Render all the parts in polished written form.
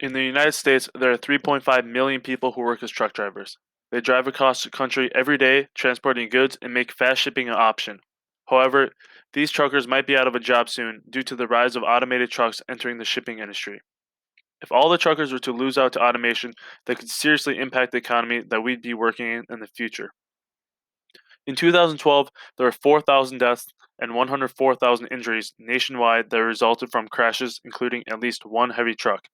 In the United States, there are 3.5 million people who work as truck drivers. They drive across the country every day, transporting goods and make fast shipping an option. However, these truckers might be out of a job soon due to the rise of automated trucks entering the shipping industry. If all the truckers were to lose out to automation, that could seriously impact the economy that we'd be working in the future. In 2012, there were 4,000 deaths and 104,000 injuries nationwide that resulted from crashes, including at least one heavy truck.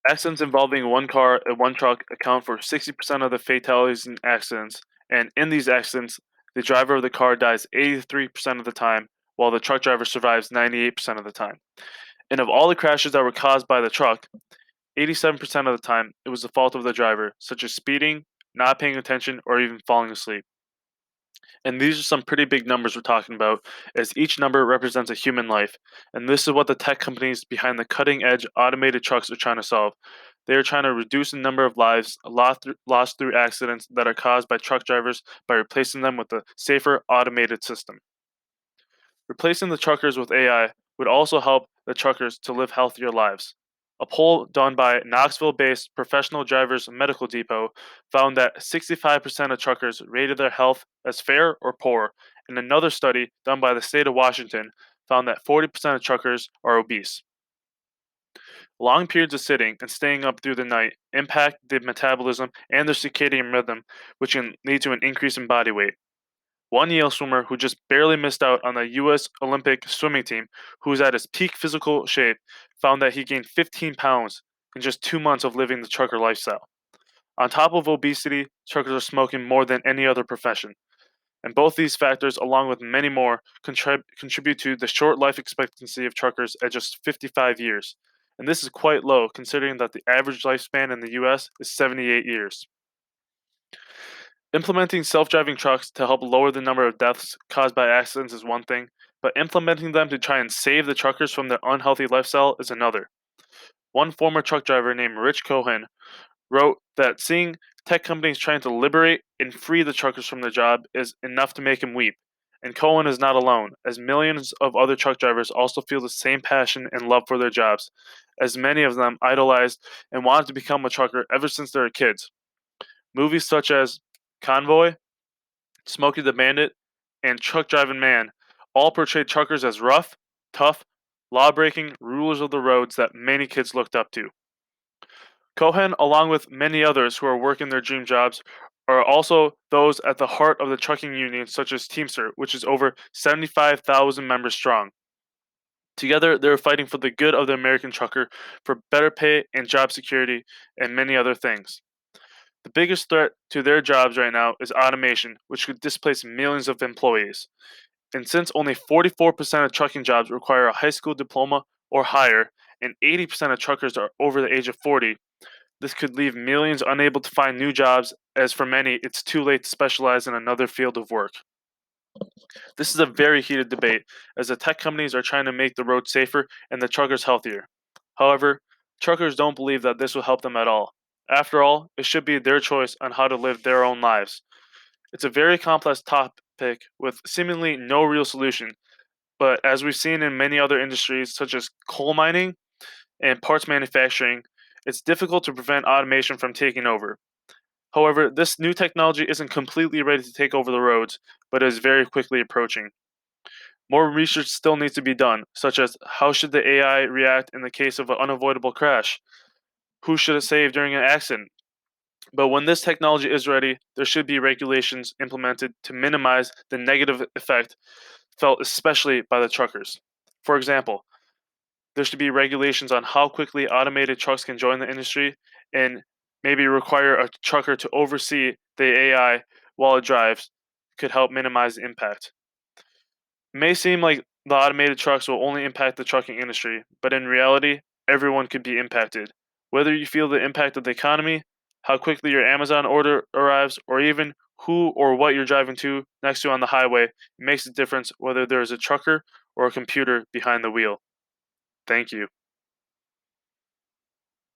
Accidents involving one car and one truck account for 60% of the fatalities in accidents, and in these accidents, the driver of the car dies 83% of the time, while the truck driver survives 98% of the time. And of all the crashes that were caused by the truck, 87% of the time it was the fault of the driver, such as speeding, not paying attention, or even falling asleep. And these are some pretty big numbers we're talking about, as each number represents a human life. And this is what the tech companies behind the cutting edge automated trucks are trying to solve. They are trying to reduce the number of lives lost through accidents that are caused by truck drivers by replacing them with a safer automated system. Replacing the truckers with AI would also help the truckers to live healthier lives. A poll done by Knoxville based Professional Drivers Medical Depot found that 65% of truckers rated their health as fair or poor, and another study done by the state of Washington found that 40% of truckers are obese. Long periods of sitting and staying up through the night impact the metabolism and their circadian rhythm, which can lead to an increase in body weight. One Yale swimmer who just barely missed out on the U.S. Olympic swimming team, who was at his peak physical shape, found that he gained 15 pounds in just 2 months of living the trucker lifestyle. On top of obesity, truckers are smoking more than any other profession. And both these factors, along with many more, contribute to the short life expectancy of truckers at just 55 years. And this is quite low considering that the average lifespan in the US is 78 years. Implementing self-driving trucks to help lower the number of deaths caused by accidents is one thing, but implementing them to try and save the truckers from their unhealthy lifestyle is another. One former truck driver named Rich Cohen wrote that seeing tech companies trying to liberate and free the truckers from their job is enough to make him weep. And Cohen is not alone, as millions of other truck drivers also feel the same passion and love for their jobs, as many of them idolized and wanted to become a trucker ever since they were kids. Movies such as Convoy, Smokey the Bandit, and Truck Driving Man all portrayed truckers as rough, tough, law breaking rulers of the roads that many kids looked up to. Cohen, along with many others who are working their dream jobs, are also those at the heart of the trucking union, such as Teamster, which is over 75,000 members strong. Together, they're fighting for the good of the American trucker, for better pay and job security, and many other things. The biggest threat to their jobs right now is automation, which could displace millions of employees. And since only 44% of trucking jobs require a high school diploma or higher, and 80% of truckers are over the age of 40, this could leave millions unable to find new jobs, as for many, it's too late to specialize in another field of work. This is a very heated debate, as the tech companies are trying to make the road safer and the truckers healthier. However, truckers don't believe that this will help them at all. After all, it should be their choice on how to live their own lives. It's a very complex topic with seemingly no real solution, but as we've seen in many other industries, such as coal mining and parts manufacturing, it's difficult to prevent automation from taking over. However, this new technology isn't completely ready to take over the roads, but is very quickly approaching. More research still needs to be done, such as how should the AI react in the case of an unavoidable crash? Who should it save during an accident? But when this technology is ready, there should be regulations implemented to minimize the negative effect felt especially by the truckers. For example, there should be regulations on how quickly automated trucks can join the industry and maybe require a trucker to oversee the AI while it drives could help minimize the impact. It may seem like the automated trucks will only impact the trucking industry, but in reality, everyone could be impacted. Whether you feel the impact of the economy, how quickly your Amazon order arrives, or even who or what you're driving to next to on the highway, it makes a difference whether there is a trucker or a computer behind the wheel. Thank you.